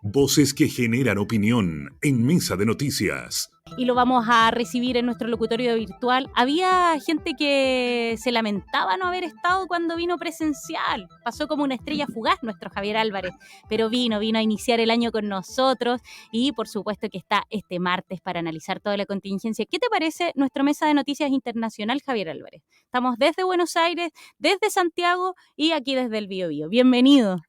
Voces que generan opinión en Mesa de Noticias. Y lo vamos a recibir en nuestro locutorio virtual. Había gente que se lamentaba no haber estado cuando vino presencial. Pasó como una estrella fugaz nuestro Javier Álvarez, pero vino a iniciar el año con nosotros y por supuesto que está este martes para analizar toda la contingencia. ¿Qué te parece nuestra Mesa de Noticias Internacional, Javier Álvarez? Estamos desde Buenos Aires, desde Santiago y aquí desde el Biobío. Bienvenido.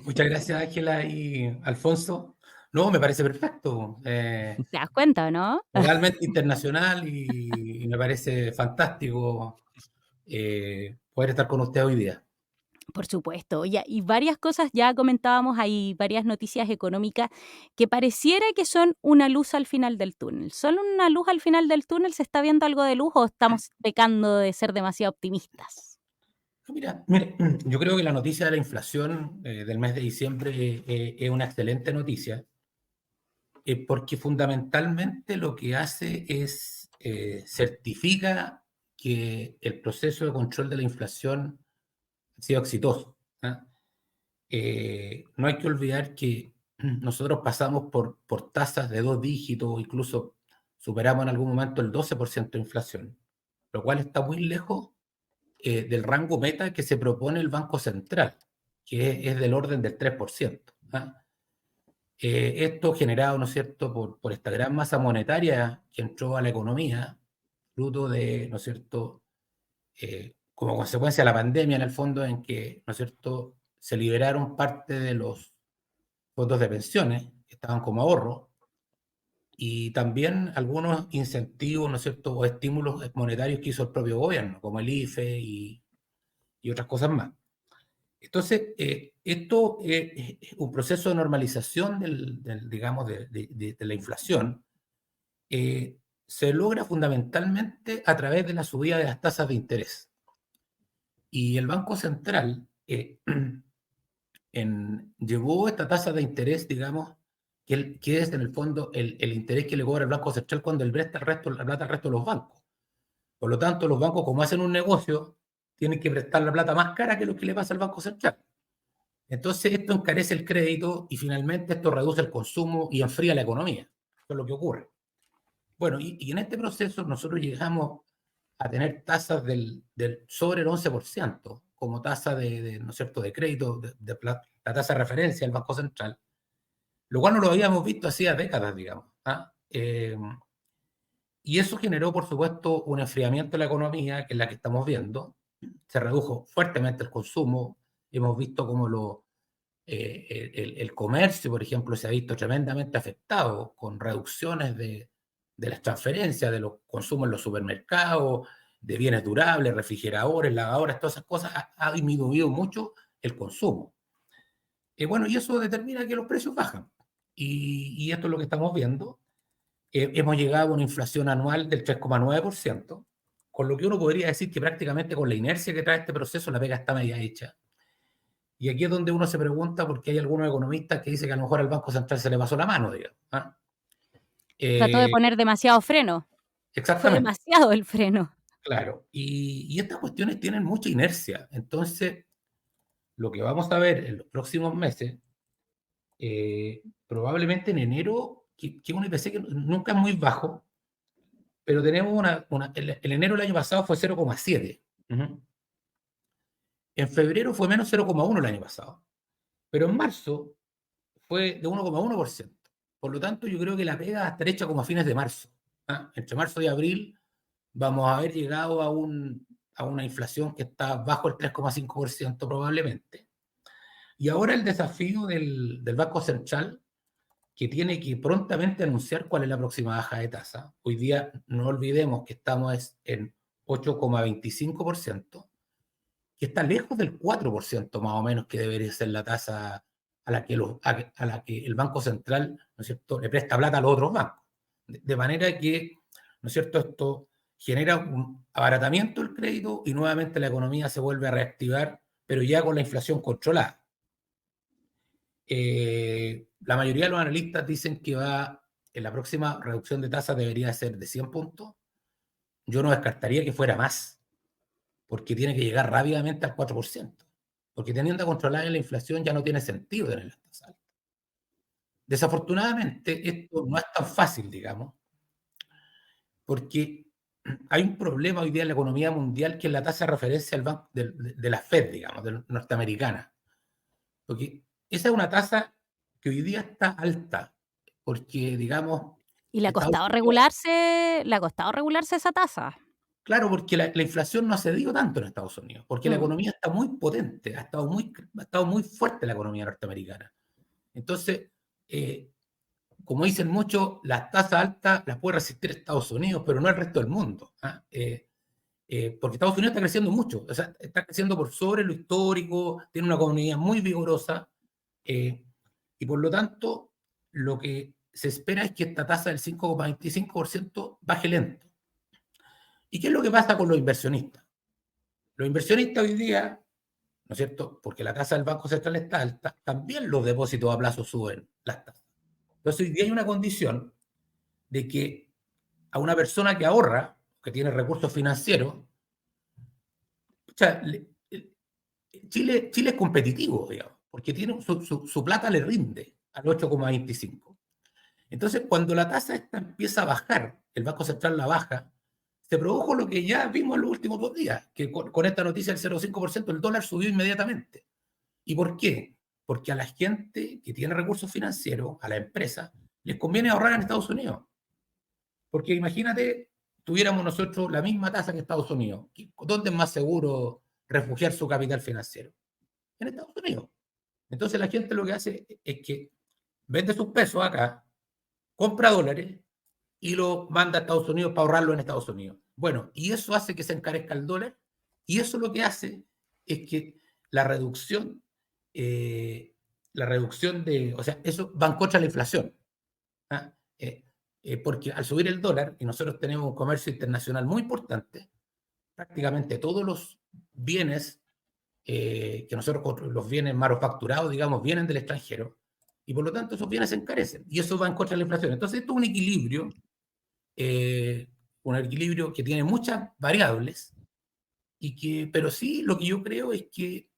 Muchas gracias, Ángela y Alfonso. No, me parece perfecto. ¿Te das cuenta, no? Totalmente internacional y me parece fantástico poder estar con usted hoy día. Por supuesto, y varias cosas ya comentábamos, hay varias noticias económicas que pareciera que son una luz al final del túnel. ¿Son una luz al final del túnel? ¿Se está viendo algo de luz o estamos pecando de ser demasiado optimistas? Mire, yo creo que la noticia de la inflación del mes de diciembre es una excelente noticia porque fundamentalmente lo que hace es certifica que el proceso de control de la inflación ha sido exitoso. ¿Ah? No hay que olvidar que nosotros pasamos por tasas de 2 dígitos, incluso superamos en algún momento el 12% de inflación, lo cual está muy lejos del rango meta que se propone el Banco Central, que es del orden del 3%. ¿Ah? Esto generado, ¿no es cierto?, por esta gran masa monetaria que entró a la economía, fruto de, ¿no es cierto?, como consecuencia de la pandemia, en el fondo, en que, ¿no es cierto?, se liberaron parte de los fondos de pensiones, que estaban como ahorro, y también algunos incentivos, ¿no es cierto?, o estímulos monetarios que hizo el propio gobierno, como el IFE y otras cosas más. Entonces, esto es un proceso de normalización digamos, de la inflación, se logra fundamentalmente a través de la subida de las tasas de interés. Y el Banco Central llevó esta tasa de interés, digamos, que es en el fondo el interés que le cobra el Banco Central cuando él presta la plata al resto de los bancos. Por lo tanto, los bancos, como hacen un negocio, tienen que prestar la plata más cara que lo que le pasa al Banco Central. Entonces, esto encarece el crédito y finalmente esto reduce el consumo y enfría la economía. Eso es lo que ocurre. Bueno, y en este proceso nosotros llegamos a tener tasas sobre el 11% como tasa ¿no es cierto?, de crédito, la tasa de referencia del Banco Central, lo cual no lo habíamos visto hacía décadas, digamos. ¿Ah? Y eso generó, por supuesto, un enfriamiento de la economía, que es la que estamos viendo. Se redujo fuertemente el consumo. Hemos visto cómo el comercio, por ejemplo, se ha visto tremendamente afectado con reducciones de las transferencias, de los consumos en los supermercados, de bienes durables, refrigeradores, lavadoras, todas esas cosas, ha disminuido mucho el consumo. Bueno, y eso determina que los precios bajan. Y esto es lo que estamos viendo. Hemos llegado a una inflación anual del 3,9%, con lo que uno podría decir que prácticamente con la inercia que trae este proceso la pega está media hecha. Y aquí es donde uno se pregunta, porque hay algunos economistas que dicen que a lo mejor al Banco Central se le pasó la mano, digamos. ¿Ah? Trató de poner demasiado freno. Fue Exactamente. demasiado el freno. Claro. Y estas cuestiones tienen mucha inercia. Entonces, lo que vamos a ver en los próximos meses, probablemente en enero, que es un IPC que nunca es muy bajo, pero tenemos el enero del año pasado fue 0,7. En febrero fue menos 0,1 el año pasado. Pero en marzo fue de 1,1%. Por lo tanto, yo creo que la pega va a estar hecha como a fines de marzo. ¿Ah? Entre marzo y abril vamos a haber llegado a una inflación que está bajo el 3,5% probablemente. Y ahora el desafío del Banco Central, que tiene que prontamente anunciar cuál es la próxima baja de tasa. Hoy día no olvidemos que estamos en 8,25%, que está lejos del 4% más o menos que debería ser la tasa a la que el Banco Central, ¿no es cierto?, le presta plata a los otros bancos. De manera que, ¿no es cierto?, esto genera un abaratamiento del crédito y nuevamente la economía se vuelve a reactivar, pero ya con la inflación controlada. La mayoría de los analistas dicen que en la próxima reducción de tasas debería ser de 100 puntos. Yo no descartaría que fuera más, porque tiene que llegar rápidamente al 4%, porque teniendo controlada la inflación ya no tiene sentido tener las tasas altas. Desafortunadamente, esto no es tan fácil, digamos, porque hay un problema hoy día en la economía mundial que es la tasa de referencia al banco de la Fed, digamos, norteamericana. Porque esa es una tasa que hoy día está alta, porque, digamos, Y le ha Estados costado Unidos, regularse esa tasa. claro, porque la inflación no ha cedido tanto en Estados Unidos, porque la Mm. economía está muy potente, ha estado muy fuerte la economía norteamericana. Entonces, eh, como dicen muchos, las tasas altas las puede resistir Estados Unidos, pero no el resto del mundo. ¿Ah? Porque Estados Unidos está creciendo mucho, o sea, está creciendo por sobre lo histórico, tiene una economía muy vigorosa, y por lo tanto, lo que se espera es que esta tasa del 5,25% baje lento. ¿Y qué es lo que pasa con los inversionistas? Los inversionistas hoy día, ¿no es cierto? Porque la tasa del Banco Central está alta, también los depósitos a plazo suben las tasas. Entonces hoy día hay una condición de que a una persona que ahorra, que tiene recursos financieros, o sea, Chile es competitivo, digamos, porque tiene su plata le rinde al 8,25. Entonces, cuando la tasa esta empieza a bajar, el Banco Central la baja, se produjo lo que ya vimos en los últimos 2 días, que con esta noticia del 0,5% el dólar subió inmediatamente. ¿Y por qué? Porque a la gente que tiene recursos financieros, a la empresa, les conviene ahorrar en Estados Unidos. Porque imagínate, tuviéramos nosotros la misma tasa que Estados Unidos. ¿Dónde es más seguro refugiar su capital financiero? En Estados Unidos. Entonces la gente lo que hace es que vende sus pesos acá, compra dólares y lo manda a Estados Unidos para ahorrarlo en Estados Unidos. Bueno, y eso hace que se encarezca el dólar, y eso lo que hace es que la reducción, o sea, eso va en contra de la inflación. ¿Ah? Porque al subir el dólar, y nosotros tenemos un comercio internacional muy importante, prácticamente todos los bienes que nosotros, los bienes manufacturados, digamos, vienen del extranjero, y por lo tanto esos bienes se encarecen, y eso va en contra de la inflación. Entonces esto es un equilibrio que tiene muchas variables, pero sí lo que yo creo es que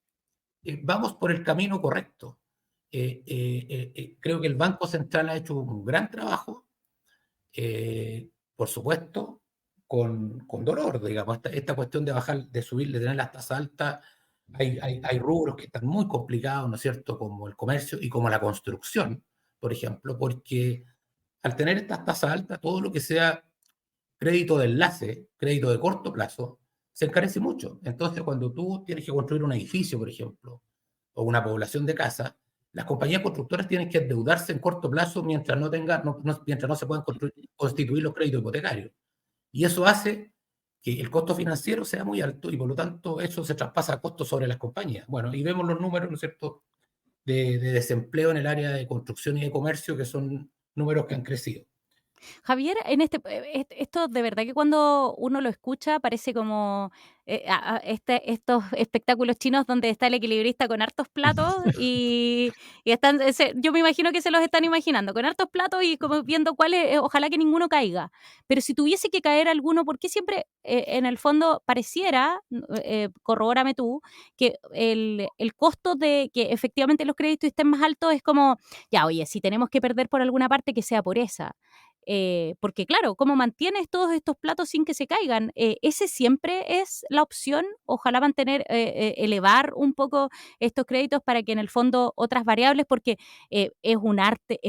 vamos por el camino correcto. Creo que el Banco Central ha hecho un gran trabajo, por supuesto, con dolor, digamos, esta cuestión de bajar, de subir, de tener las tasas altas. Hay rubros que están muy complicados, ¿no es cierto?, como el comercio y como la construcción, por ejemplo, porque al tener estas tasas altas, todo lo que sea crédito de enlace, crédito de corto plazo, se encarece mucho. Entonces, cuando tú tienes que construir un edificio, por ejemplo, o una población de casas, las compañías constructoras tienen que endeudarse en corto plazo mientras mientras no se puedan constituir los créditos hipotecarios. Y eso hace que el costo financiero sea muy alto y por lo tanto eso se traspasa a costos sobre las compañías. Bueno, y vemos los números, ¿no es cierto?, de desempleo en el área de construcción y de comercio, que son números que han crecido. Javier, esto de verdad que cuando uno lo escucha parece como estos espectáculos chinos donde está el equilibrista con hartos platos y están, yo me imagino que se los están imaginando, con hartos platos y como viendo cuáles, ojalá que ninguno caiga. Pero si tuviese que caer alguno, ¿por qué siempre en el fondo pareciera, corrobórame tú, que el costo de que efectivamente los créditos estén más altos es como, ya, oye, si tenemos que perder por alguna parte, que sea por esa? Porque claro, ¿cómo mantienes todos estos platos sin que se caigan? ¿Ese siempre es la opción? Ojalá elevar un poco estos créditos para que en el fondo otras variables, porque es un arte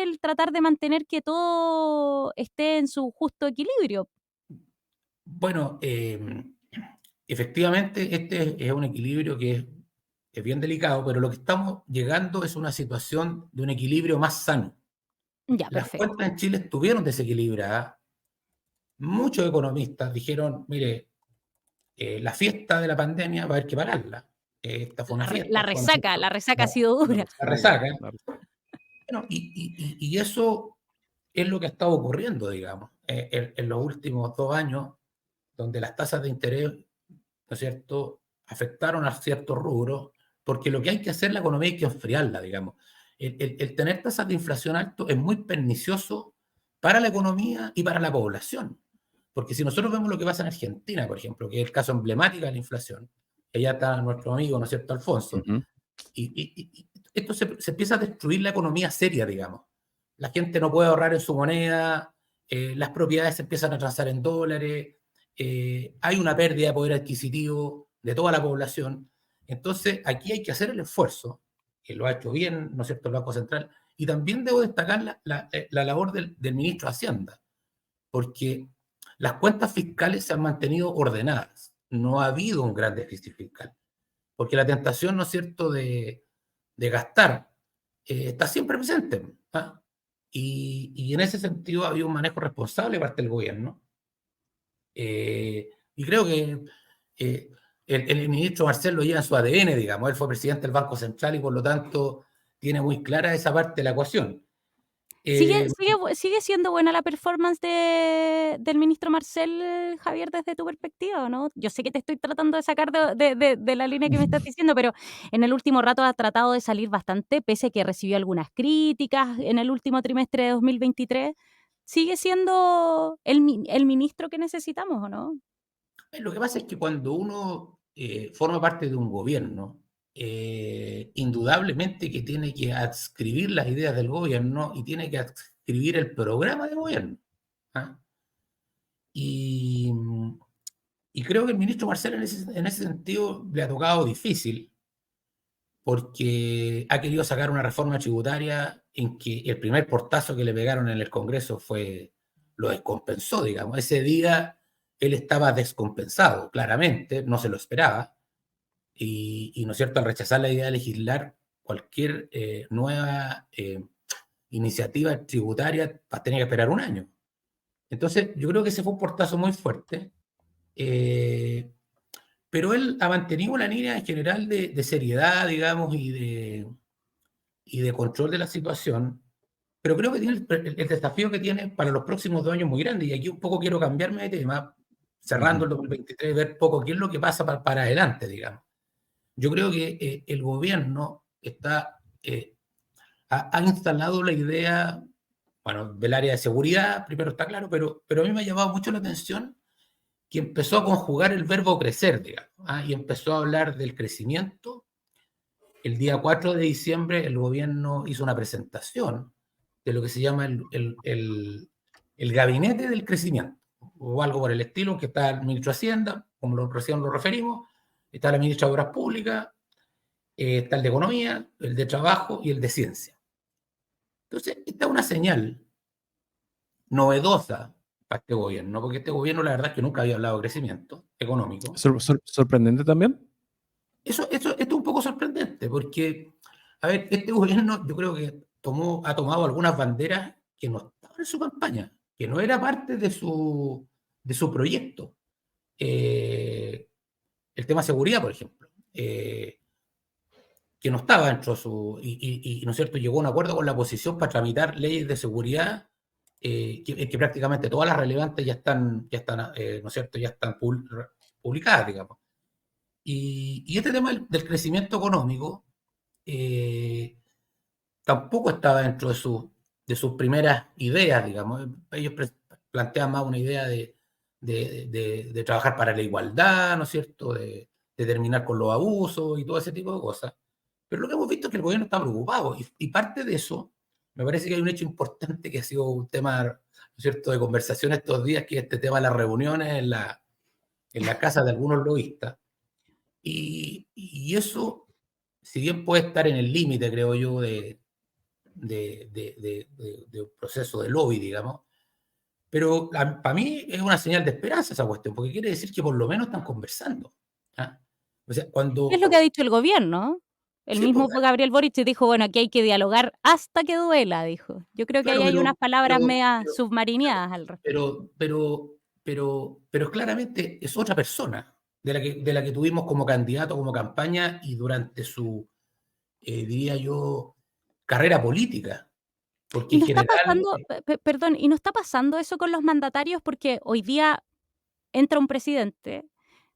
el tratar de mantener que todo esté en su justo equilibrio. Bueno, efectivamente este es un equilibrio que es bien delicado, pero lo que estamos llegando es una situación de un equilibrio más sano. Ya, Las perfecto. cuentas en Chile estuvieron desequilibradas. Muchos economistas dijeron, mire, la fiesta de la pandemia va a haber que pagarla. Esta fue una fiesta, fue La resaca ha sido dura. la resaca. Bueno, y eso es lo que ha estado ocurriendo, digamos, en los últimos 2 años, donde las tasas de interés, ¿no es cierto?, afectaron a ciertos rubros, porque lo que hay que hacer la economía hay que enfriarla, digamos. El tener tasas de inflación alto es muy pernicioso para la economía y para la población. Porque si nosotros vemos lo que pasa en Argentina, por ejemplo, que es el caso emblemático de la inflación, allá está nuestro amigo, ¿no es cierto?, Alfonso, Ujú. y esto se empieza a destruir la economía seria, digamos. La gente no puede ahorrar en su moneda, las propiedades se empiezan a transar en dólares, hay una pérdida de poder adquisitivo de toda la población. Entonces, aquí hay que hacer el esfuerzo, que lo ha hecho bien, ¿no es cierto?, el Banco Central, y también debo destacar la labor del ministro de Hacienda, porque las cuentas fiscales se han mantenido ordenadas, no ha habido un gran déficit fiscal, porque la tentación, ¿no es cierto?, de gastar está siempre presente. ¿Ah? Y en ese sentido ha habido un manejo responsable de parte del gobierno. Y creo que el ministro Marcel lo lleva en su ADN, digamos. Él fue presidente del Banco Central y por lo tanto tiene muy clara esa parte de la ecuación. ¿Sigue siendo buena la performance del ministro Marcel, Javier, desde tu perspectiva, ¿no? Yo sé que te estoy tratando de sacar de la línea que me estás diciendo, pero en el último rato ha tratado de salir bastante, pese a que recibió algunas críticas en el último trimestre de 2023. ¿Sigue siendo el ministro que necesitamos o no? Lo que pasa es que cuando uno forma parte de un gobierno, indudablemente que tiene que adscribir las ideas del gobierno y tiene que adscribir el programa de gobierno. ¿Ah? Y creo que el ministro Marcelo en ese sentido le ha tocado difícil, porque ha querido sacar una reforma tributaria en que el primer portazo que le pegaron en el Congreso lo descompensó, digamos. Ese día él estaba descompensado, claramente, no se lo esperaba, y ¿no es cierto?, al rechazar la idea de legislar cualquier nueva iniciativa tributaria, tenía que esperar un año. Entonces, yo creo que ese fue un portazo muy fuerte, pero él ha mantenido una línea en general de seriedad, digamos, y de control de la situación, pero creo que tiene el desafío que tiene para los próximos 2 años muy grande, y aquí un poco quiero cambiarme de tema, cerrando el 2023, ver poco qué es lo que pasa para adelante, digamos. Yo creo que el gobierno ha instalado la idea, bueno, del área de seguridad, primero está claro, pero a mí me ha llamado mucho la atención que empezó a conjugar el verbo crecer, digamos, y empezó a hablar del crecimiento. El día 4 de diciembre el gobierno hizo una presentación de lo que se llama el gabinete del crecimiento, o algo por el estilo, que está el ministro de Hacienda, como recién lo referimos, está la ministra de Obras Públicas, está el de Economía, el de Trabajo y el de Ciencia. Entonces, esta es una señal novedosa para este gobierno, porque este gobierno la verdad es que nunca había hablado de crecimiento económico. ¿Sorprendente también? Esto es un poco sorprendente, porque, a ver, este gobierno yo creo que ha tomado algunas banderas que no estaban en su campaña, que no era parte de su proyecto. El tema seguridad, por ejemplo, que no estaba dentro de su... Y ¿no es cierto?, llegó a un acuerdo con la oposición para tramitar leyes de seguridad que prácticamente todas las relevantes ya están ¿no es cierto?, ya están publicadas, digamos. Y este tema del crecimiento económico tampoco estaba dentro de sus primeras ideas, digamos. Ellos plantean más una idea de trabajar para la igualdad, ¿no es cierto?, de terminar con los abusos y todo ese tipo de cosas. Pero lo que hemos visto es que el gobierno está preocupado, y parte de eso, me parece que hay un hecho importante que ha sido un tema, ¿no es cierto?, de conversación estos días, que es este tema de las reuniones en la casa de algunos lobistas. Y eso, si bien puede estar en el límite, creo yo, de un proceso de lobby, digamos, pero para mí es una señal de esperanza esa cuestión, porque quiere decir que por lo menos están conversando. ¿Ah? O sea, ¿Qué es lo que ha dicho el gobierno? El Sí, mismo pues, fue Gabriel Boric y dijo, bueno, aquí hay que dialogar hasta que duela, dijo. Yo creo que ahí claro, hay unas palabras medias pero, submarinadas al respecto. pero claramente es otra persona de la que tuvimos como candidato, como campaña y durante su, diría yo, carrera política. Porque Y en no está general, pasando, perdón, y no está pasando eso con los mandatarios, porque hoy día entra un presidente,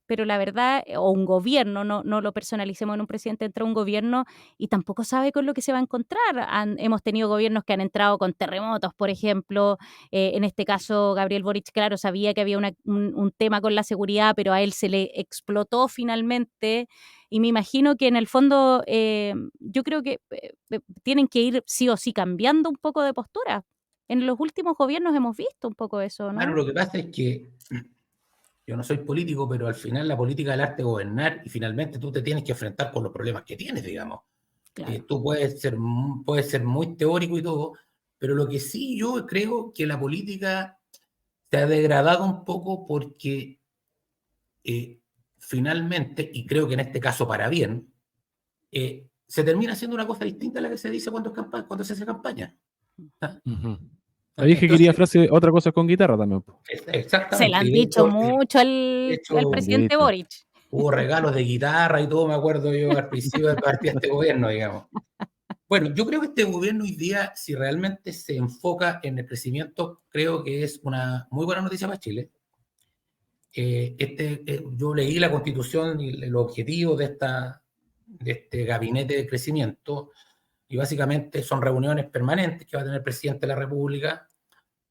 pero la verdad, o un gobierno, no lo personalicemos en un presidente, entra un gobierno y tampoco sabe con lo que se va a encontrar. Hemos tenido gobiernos que han entrado con terremotos, por ejemplo. En este caso, Gabriel Boric, claro, sabía que había un tema con la seguridad, pero a él se le explotó finalmente Y me imagino que en el fondo yo creo que tienen que ir sí o sí cambiando un poco de postura. En los últimos gobiernos hemos visto un poco eso, Claro, ¿no? lo que pasa es que yo no soy político, pero al final la política es el arte de gobernar y finalmente tú te tienes que enfrentar con los problemas que tienes, digamos. Claro. Tú puedes ser muy teórico y todo, pero lo que sí yo creo que la política se ha degradado un poco porque finalmente, y creo que en este caso para bien, se termina haciendo una cosa distinta a la que se dice cuando se hace campaña. ¿Ah? Ujú. Le dije que quería Entonces, frase otra cosa con guitarra también, po. Se la exactamente. han Y dicho mucho de al hecho, presidente Listo. Boric. hubo regalos de guitarra y todo, me acuerdo yo al principio de partir de este gobierno, digamos. Bueno, yo creo que este gobierno hoy día, si realmente se enfoca en el crecimiento, creo que es una muy buena noticia para Chile. Yo leí la constitución y los objetivos de este gabinete de crecimiento y básicamente son reuniones permanentes que va a tener el presidente de la República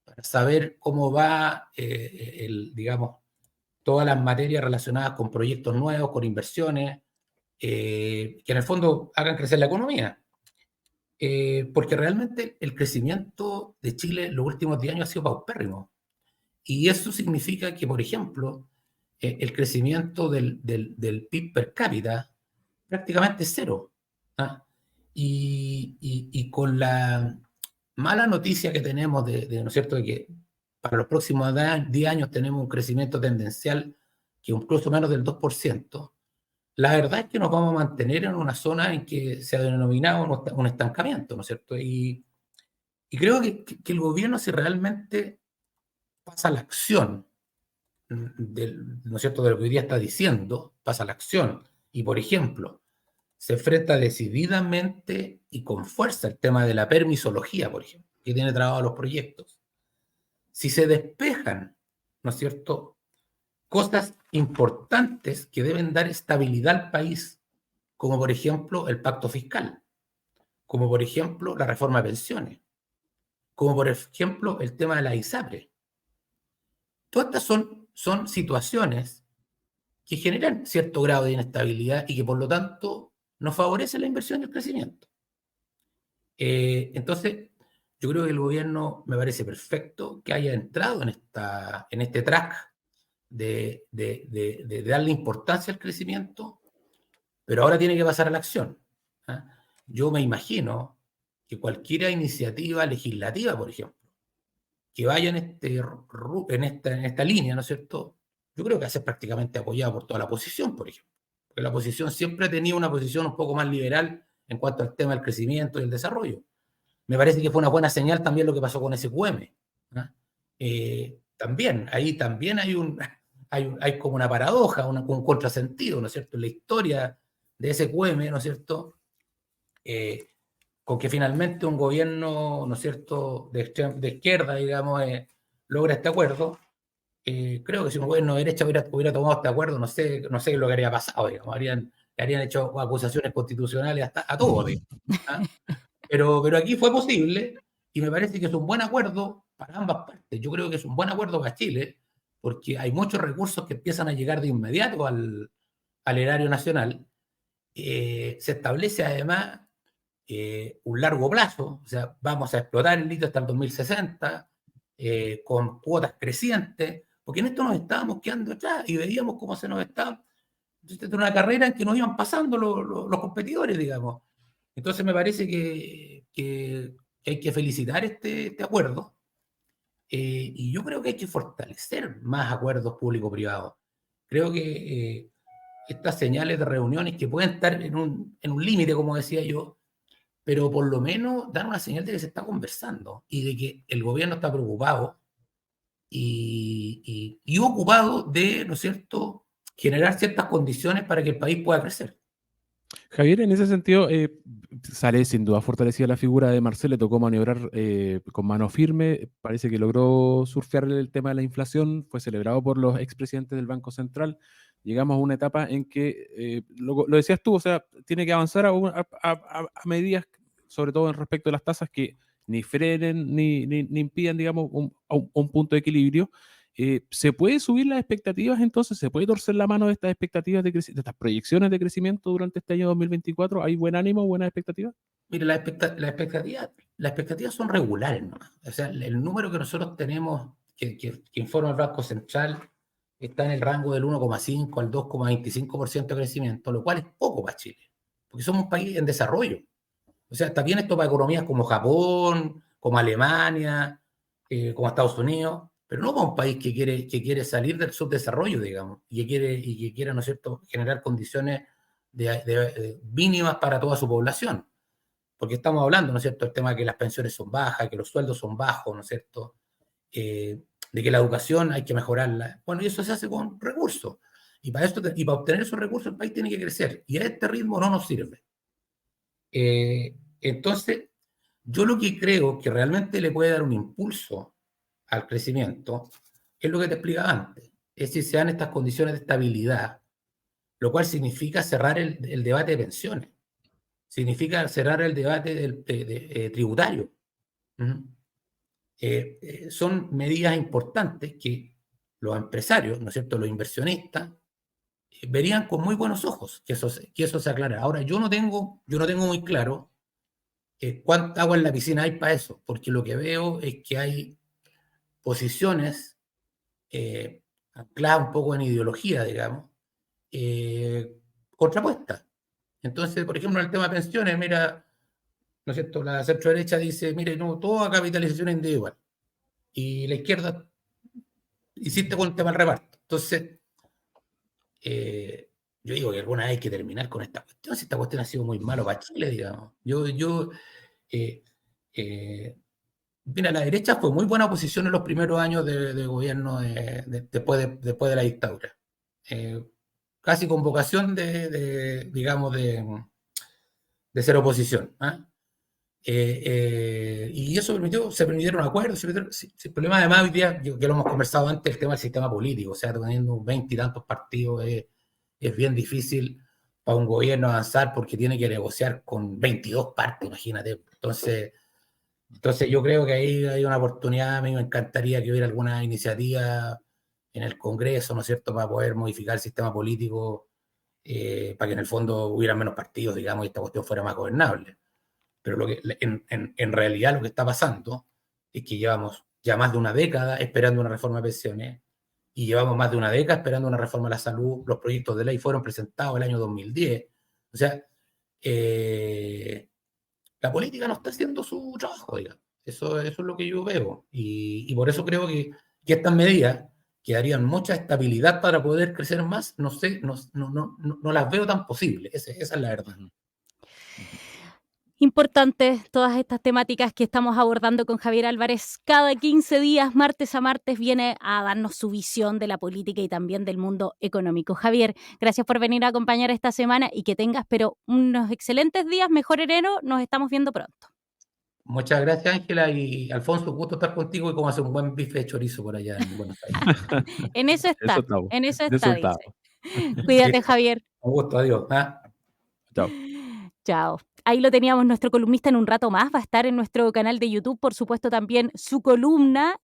para saber cómo va, digamos, todas las materias relacionadas con proyectos nuevos, con inversiones, que en el fondo hagan crecer la economía. Porque realmente el crecimiento de Chile en los últimos 10 años ha sido paupérrimo. Y eso significa que, por ejemplo, el crecimiento del PIB per cápita prácticamente es cero. ¿Ah? Y con la mala noticia que tenemos ¿no es cierto?, de que para los próximos 10 años tenemos un crecimiento tendencial que incluso menos del 2%, la verdad es que nos vamos a mantener en una zona en que se ha denominado un estancamiento, ¿no es cierto? Y creo que el gobierno, si realmente pasa a la acción, ¿no es cierto?, de lo que hoy día está diciendo, pasa a la acción, y por ejemplo, se enfrenta decididamente y con fuerza el tema de la permisología, por ejemplo, que tiene trabado los proyectos. Si se despejan, ¿no es cierto?, cosas importantes que deben dar estabilidad al país, como por ejemplo el pacto fiscal, como por ejemplo la reforma de pensiones, como por ejemplo el tema de la ISAPRE. Todas estas son situaciones que generan cierto grado de inestabilidad y que por lo tanto no favorecen la inversión y el crecimiento. Entonces, yo creo que el gobierno me parece perfecto que haya entrado en este track de darle importancia al crecimiento, pero ahora tiene que pasar a la acción. ¿Ah? Yo me imagino que cualquier iniciativa legislativa, por ejemplo, que vaya en esta línea, ¿no es cierto? Yo creo que va a ser prácticamente apoyada por toda la oposición, por ejemplo. Porque la oposición siempre ha tenido una posición un poco más liberal en cuanto al tema del crecimiento y el desarrollo. Me parece que fue una buena señal también lo que pasó con SQM. ¿Ah? Ahí también hay como una paradoja, un contrasentido, ¿no es cierto? En la historia de SQM, ¿no es cierto? Con que finalmente un gobierno, ¿no es cierto?, de izquierda, digamos, logra este acuerdo. Creo que si un gobierno de derecha hubiera tomado este acuerdo, no sé lo que habría pasado, digamos, habrían hecho acusaciones constitucionales a todo, digamos, ¿ah? Pero aquí fue posible y me parece que es un buen acuerdo para ambas partes. Yo creo que es un buen acuerdo para Chile porque hay muchos recursos que empiezan a llegar de inmediato al erario nacional. Se establece además un largo plazo, o sea, vamos a explotar el litio hasta el 2060 con cuotas crecientes, porque en esto nos estábamos quedando atrás y veíamos cómo se nos estaba. Entonces, era una carrera en que nos iban pasando los competidores, digamos. Entonces, me parece que hay que felicitar este acuerdo y yo creo que hay que fortalecer más acuerdos público-privados. Creo que estas señales de reuniones que pueden estar en un límite, como decía yo, pero por lo menos dan una señal de que se está conversando y de que el gobierno está preocupado y ocupado de, ¿no es cierto?, generar ciertas condiciones para que el país pueda crecer. Javier, en ese sentido, sale sin duda fortalecida la figura de Marcel, le tocó maniobrar con mano firme, parece que logró surfear el tema de la inflación, fue celebrado por los expresidentes del Banco Central. Llegamos a una etapa en que, lo decías tú, o sea, tiene que avanzar a medidas, sobre todo en respecto a las tasas, que ni frenen ni impidan, digamos, un punto de equilibrio. ¿Se puede subir las expectativas entonces? ¿Se puede torcer la mano de estas expectativas de estas proyecciones de crecimiento durante este año 2024? ¿Hay buen ánimo, buenas expectativas? Mire, las expectativas son regulares, ¿no? O sea, el número que nosotros tenemos, que informa el Banco Central, está en el rango del 1,5 al 2,25% de crecimiento, lo cual es poco para Chile, porque somos un país en desarrollo. O sea, está bien esto para economías como Japón, como Alemania, como Estados Unidos, pero no para un país que quiere salir del subdesarrollo, digamos, y que quiere, ¿no es cierto?, generar condiciones mínimas para toda su población. Porque estamos hablando, ¿no es cierto?, el tema de que las pensiones son bajas, que los sueldos son bajos, ¿no es cierto?, de que la educación hay que mejorarla. Bueno, y eso se hace con recursos. Y para obtener esos recursos el país tiene que crecer. Y a este ritmo no nos sirve. Entonces, yo lo que creo que realmente le puede dar un impulso al crecimiento es lo que te explicaba antes. Es si se dan estas condiciones de estabilidad, lo cual significa cerrar el debate de pensiones. Significa cerrar el debate tributario. Son medidas importantes que los empresarios, ¿no es cierto?, los inversionistas, verían con muy buenos ojos que eso se aclare. Ahora, yo no tengo muy claro cuánta agua en la piscina hay para eso, porque lo que veo es que hay posiciones ancladas un poco en ideología, digamos, contrapuestas. Entonces, por ejemplo, en el tema de pensiones, mira, ¿no es cierto?, la centro-derecha dice, mire, no, toda capitalización individual. Y la izquierda insiste con el tema del reparto. Entonces, yo digo que alguna vez hay que terminar con esta cuestión, si esta cuestión ha sido muy malo para Chile, digamos. Mira, la derecha fue muy buena oposición en los primeros años de gobierno después de la dictadura. Casi con vocación digamos, de ser oposición. Y eso se permitieron acuerdos. El problema, además, hoy día, que lo hemos conversado antes, el tema del sistema político. O sea, teniendo 20 y tantos partidos es bien difícil para un gobierno avanzar porque tiene que negociar con 22 partes, imagínate. Entonces yo creo que ahí hay una oportunidad. A mí me encantaría que hubiera alguna iniciativa en el Congreso, ¿no es cierto?, para poder modificar el sistema político, para que en el fondo hubiera menos partidos, digamos, y esta cuestión fuera más gobernable. Pero en realidad lo que está pasando es que llevamos ya más de una década esperando una reforma de pensiones y llevamos más de una década esperando una reforma de la salud. Los proyectos de ley fueron presentados el año 2010. O sea, la política no está haciendo su trabajo, digamos. Eso es lo que yo veo. Y por eso creo que estas medidas que darían mucha estabilidad para poder crecer más, no las veo tan posibles. Esa es la verdad. Importantes todas estas temáticas que estamos abordando con Javier Álvarez. Cada 15 días, martes a martes, viene a darnos su visión de la política y también del mundo económico. Javier, gracias por venir a acompañar esta semana y que tengas, pero unos excelentes días, mejor enero, nos estamos viendo pronto. Muchas gracias, Ángela, y Alfonso, gusto estar contigo y cómo hacer un buen bife de chorizo por allá en Buenos Aires. En eso está, Resultado. dice. Cuídate, Javier. Un gusto, adiós. Chao. Chao. Ahí lo teníamos, nuestro columnista en un rato más. Va a estar en nuestro canal de YouTube, por supuesto, también su columna